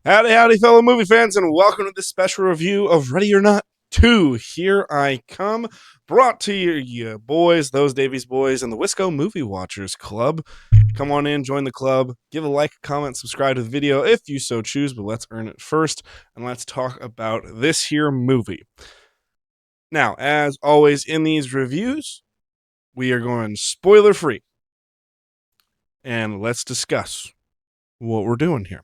Howdy, howdy, fellow movie fans, and welcome to this special review of Ready or Not 2. Here I come, brought to you boys, those Davies boys, and the Wisco Movie Watchers Club. Come on in, join the club, give a like, comment, subscribe to the video if you so choose, but let's earn it first, and let's talk about this here movie. Now, as always in these reviews, we are going spoiler free, and let's discuss what we're doing here.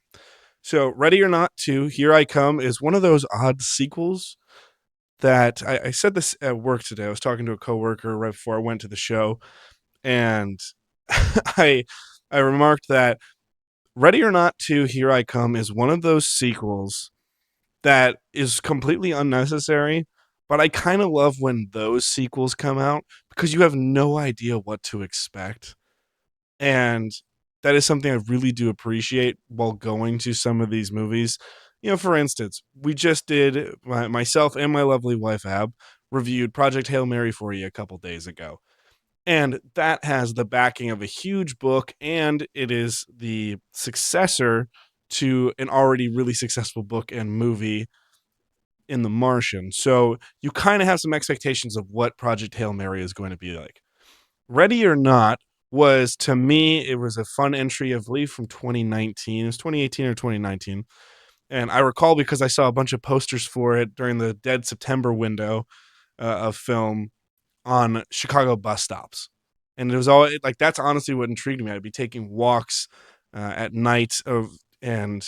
So, Ready or Not 2, Here I Come, is one of those odd sequels that I said this at work today. I was talking to a coworker right before I went to the show, and I I remarked that Ready or Not 2, Here I Come is one of those sequels that is completely unnecessary, but I kind of love when those sequels come out because you have no idea what to expect. And that is something I really do appreciate while going to some of these movies. For instance, we just did, myself and my lovely wife, Ab, reviewed Project Hail Mary for you a couple days ago. And that has the backing of a huge book, and it is the successor to an already really successful book and movie in The Martian. So you kind of have some expectations of what Project Hail Mary is going to be like. Ready or Not was, to me, it was a fun entry, I believe, from 2019. It was 2018 or 2019. And I recall because I saw a bunch of posters for it during the Dead September window of film on Chicago bus stops. And it was all like, that's honestly what intrigued me. I'd be taking walks at night and,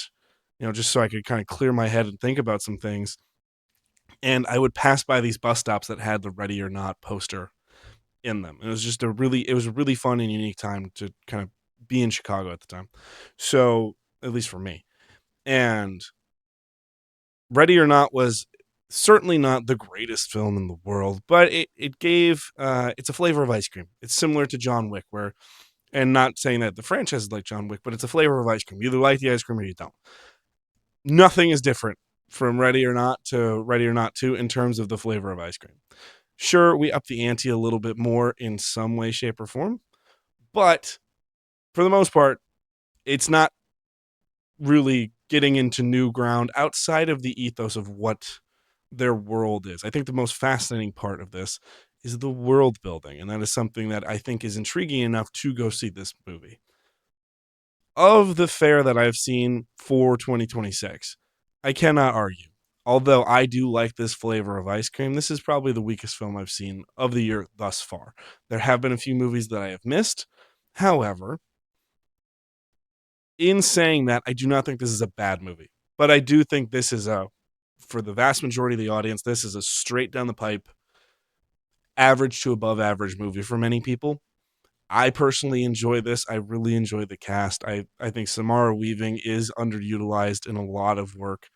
just so I could kind of clear my head and think about some things. And I would pass by these bus stops that had the Ready or Not poster in them. It was just it was a really fun and unique time to kind of be in Chicago at the time. So, at least for me. And Ready or Not was certainly not the greatest film in the world, but it gave it's a flavor of ice cream. It's similar to John Wick, where, and not saying that the franchise is like John Wick, but it's a flavor of ice cream. You either like the ice cream or you don't. Nothing is different from Ready or Not to Ready or Not 2 in terms of the flavor of ice cream. Sure, we up the ante a little bit more in some way, shape, or form, but for the most part, it's not really getting into new ground outside of the ethos of what their world is. I think the most fascinating part of this is the world building, and that is something that I think is intriguing enough to go see this movie. Of the fare that I've seen for 2026, I cannot argue. Although I do like this flavor of ice cream, this is probably the weakest film I've seen of the year thus far. There have been a few movies that I have missed. However, in saying that, I do not think this is a bad movie. But I do think this is for the vast majority of the audience, this is a straight down the pipe, average to above average movie for many people. I personally enjoy this. I really enjoy the cast. I think Samara Weaving is underutilized in a lot of work.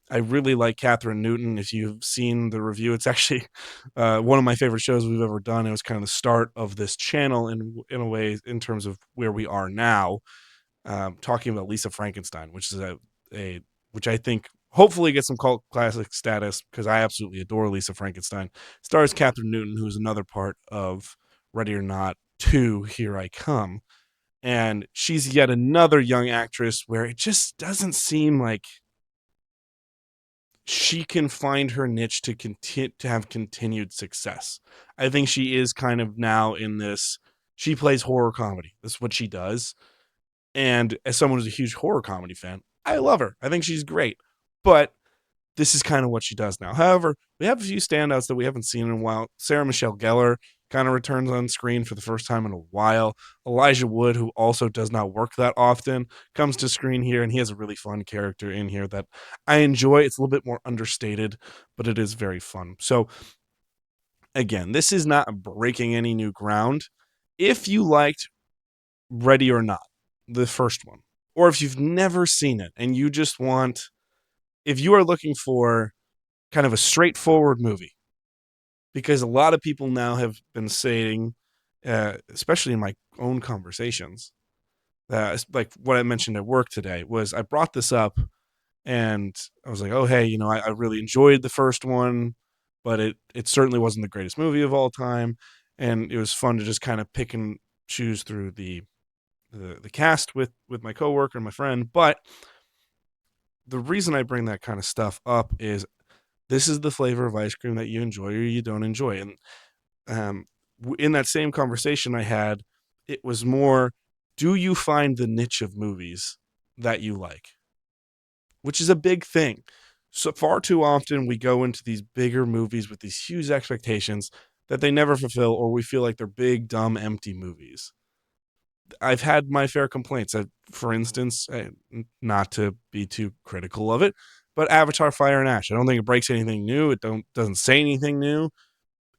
I really like Catherine Newton. If you've seen the review, it's actually one of my favorite shows we've ever done. It was kind of the start of this channel in a way, in terms of where we are now, talking about Lisa Frankenstein, which is which I think hopefully gets some cult classic status because I absolutely adore Lisa Frankenstein. Stars Catherine Newton, who's another part of Ready or Not 2, Here I Come. And she's yet another young actress where it just doesn't seem like she can find her niche to continue to have continued success. I think she is kind of now in this. She plays horror comedy. That's what she does. And as someone who's a huge horror comedy fan, I love her. I think she's great. But this is kind of what she does now. However, we have a few standouts that we haven't seen in a while. Sarah Michelle Gellar kind of returns on screen for the first time in a while. Elijah Wood, who also does not work that often, comes to screen here, and he has a really fun character in here that I enjoy. It's a little bit more understated, but it is very fun. So, again, this is not breaking any new ground. If you liked Ready or Not, the first one, or if you've never seen it and you just want, if you are looking for kind of a straightforward movie, because a lot of people now have been saying, especially in my own conversations, like what I mentioned at work today was I brought this up and I was like, oh, hey, I really enjoyed the first one, but it certainly wasn't the greatest movie of all time. And it was fun to just kind of pick and choose through the cast with my coworker and my friend. But the reason I bring that kind of stuff up is this is the flavor of ice cream that you enjoy or you don't enjoy. And um, in that same conversation I had, it was more, do you find the niche of movies that you like? Which is a big thing. So far too often we go into these bigger movies with these huge expectations that they never fulfill, or we feel like they're big, dumb, empty movies. I've had my fair complaints. For instance, not to be too critical of it, but Avatar: Fire and Ash. I don't think it breaks anything new. It doesn't say anything new.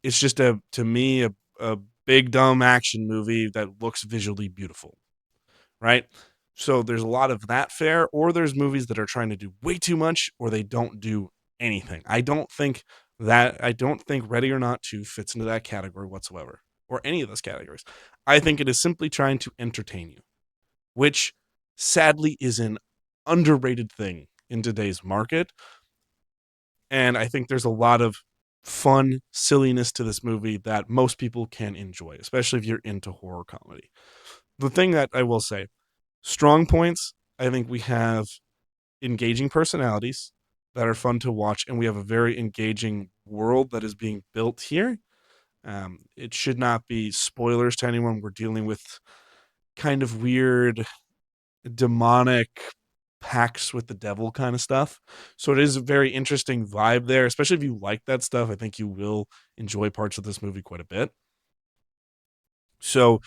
It's just to me a big dumb action movie that looks visually beautiful, right? So there's a lot of that fare, or there's movies that are trying to do way too much, or they don't do anything. I don't think Ready or Not 2 fits into that category whatsoever, or any of those categories. I think it is simply trying to entertain you, which sadly is an underrated thing in today's market. And I think there's a lot of fun silliness to this movie that most people can enjoy, especially if you're into horror comedy. The thing that I will say, strong points, I think we have engaging personalities that are fun to watch, and we have a very engaging world that is being built here. It should not be spoilers to anyone. We're dealing with kind of weird, demonic pacts with the devil kind of stuff. So it is a very interesting vibe there, especially if you like that stuff. I think you will enjoy parts of this movie quite a bit. So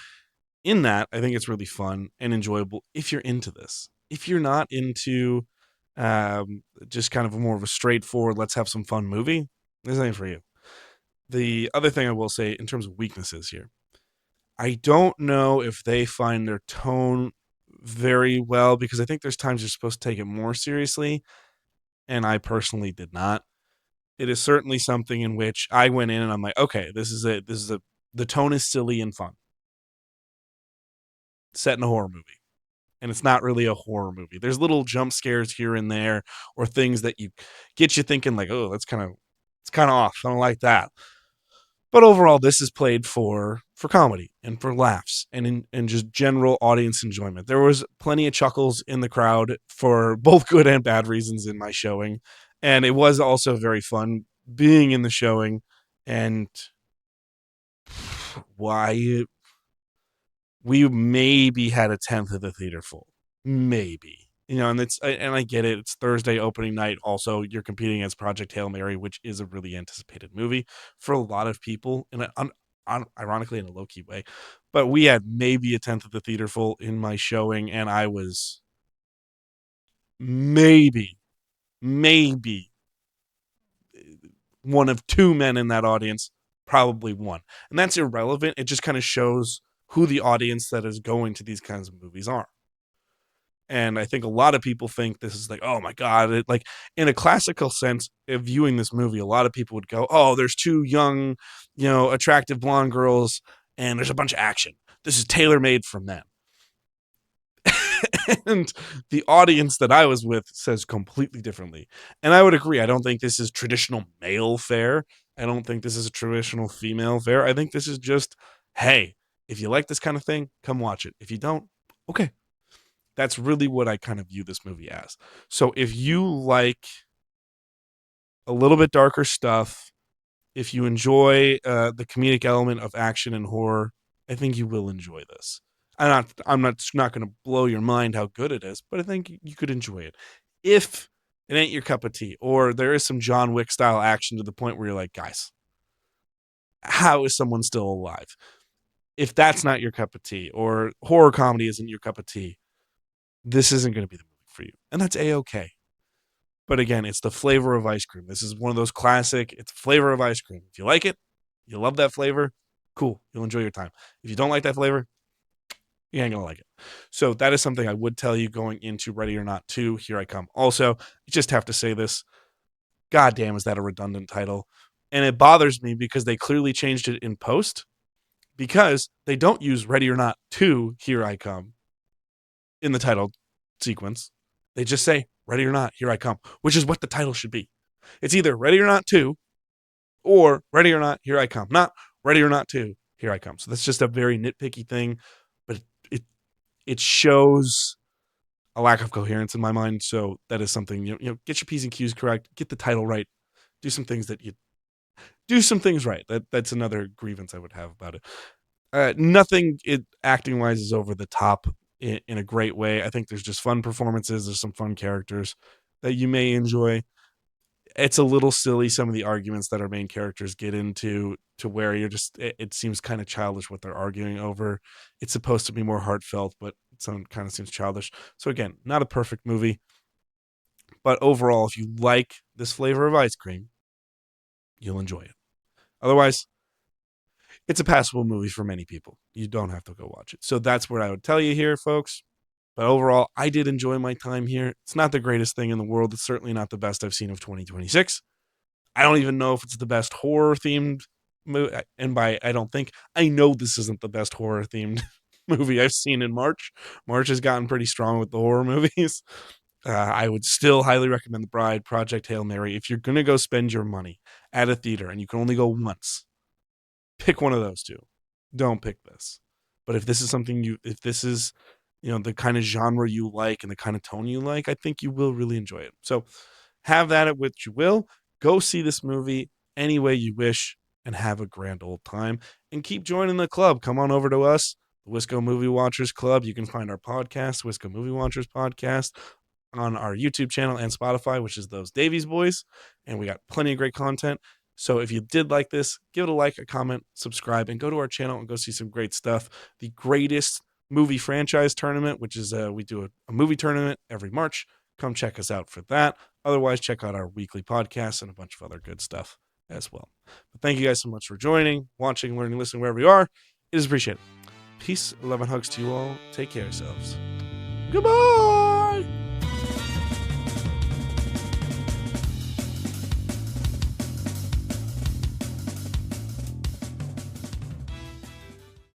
in that, I think it's really fun and enjoyable if you're into this. If you're not into just kind of more of a straightforward, let's have some fun movie, this ain't for you. The other thing I will say in terms of weaknesses here, I don't know if they find their tone very well, because I think there's times you're supposed to take it more seriously, and I personally did not. It is certainly something in which I went in and I'm like, okay, this is it. The tone is silly and fun, set in a horror movie. And it's not really a horror movie. There's little jump scares here and there, or things that you get you thinking like, oh, it's kind of off. I don't like that. But overall, this is played for comedy and for laughs and just general audience enjoyment. There was plenty of chuckles in the crowd for both good and bad reasons in my showing, and it was also very fun being in the showing. And why we maybe had a tenth of the theater full, maybe. And I get it. It's Thursday opening night. Also, you're competing against Project Hail Mary, which is a really anticipated movie for a lot of people, and ironically in a low key way. But we had maybe a tenth of the theater full in my showing, and I was maybe one of two men in that audience, probably one, and that's irrelevant. It just kind of shows who the audience that is going to these kinds of movies are. And I think a lot of people think this is like, oh my God, like in a classical sense of viewing this movie, a lot of people would go, oh, there's two young, attractive blonde girls and there's a bunch of action. This is tailor made from them. And the audience that I was with says completely differently. And I would agree. I don't think this is traditional male fare. I don't think this is a traditional female fare. I think this is just, hey, if you like this kind of thing, come watch it. If you don't, okay. That's really what I kind of view this movie as. So if you like a little bit darker stuff, if you enjoy the comedic element of action and horror, I think you will enjoy this. I'm not going to blow your mind how good it is, but I think you could enjoy it. If it ain't your cup of tea, or there is some John Wick style action to the point where you're like, guys, how is someone still alive? If that's not your cup of tea, or horror comedy isn't your cup of tea, this isn't going to be the movie for you. And that's A-okay. But again, it's the flavor of ice cream. This is one of those classic, it's flavor of ice cream. If you like it, you love that flavor, cool. You'll enjoy your time. If you don't like that flavor, you ain't going to like it. So that is something I would tell you going into Ready or Not 2. Here I come. Also, you just have to say this. God damn, is that a redundant title? And it bothers me because they clearly changed it in post, because they don't use Ready or Not 2, Here I Come, in the title sequence. They just say, Ready or Not, Here I Come, which is what the title should be. It's either Ready or Not 2 or Ready or Not, Here I Come, not Ready or Not 2, Here I Come. So that's just a very nitpicky thing, but it shows a lack of coherence in my mind. So that is something, get your P's and Q's correct, get the title right, do some things right. That's another grievance I would have about it. Nothing acting wise is over the top in a great way. I think there's just fun performances. There's some fun characters that you may enjoy. It's a little silly, some of the arguments that our main characters get into, to where it seems kind of childish what they're arguing over. It's supposed to be more heartfelt, but some kind of seems childish. So again, not a perfect movie, but overall, if you like this flavor of ice cream, you'll enjoy it. Otherwise, it's a passable movie for many people. You don't have to go watch it. So that's what I would tell you here, folks. But overall, I did enjoy my time here. It's not the greatest thing in the world. It's certainly not the best I've seen of 2026. I don't even know if it's the best horror themed movie. And by I don't think, I know this isn't the best horror themed movie I've seen in March. March has gotten pretty strong with the horror movies. I would still highly recommend The Bride, Project Hail Mary. If you're going to go spend your money at a theater and you can only go once, pick one of those two. Don't pick this. But if this is if this is, the kind of genre you like and the kind of tone you like, I think you will really enjoy it. So have that at which you will. Go see this movie any way you wish and have a grand old time. And keep joining the club. Come on over to us, the Wisco Movie Watchers Club. You can find our podcast, Wisco Movie Watchers Podcast, on our YouTube channel and Spotify, which is Those Davies Boys. And we got plenty of great content. So if you did like this, give it a like, a comment, subscribe, and go to our channel and go see some great stuff. The greatest movie franchise tournament, which is we do a movie tournament every March. Come check us out for that. Otherwise, check out our weekly podcast and a bunch of other good stuff as well. But thank you guys so much for joining, watching, learning, listening, wherever you are. It is appreciated. Peace, love, and hugs to you all. Take care of yourselves. Goodbye.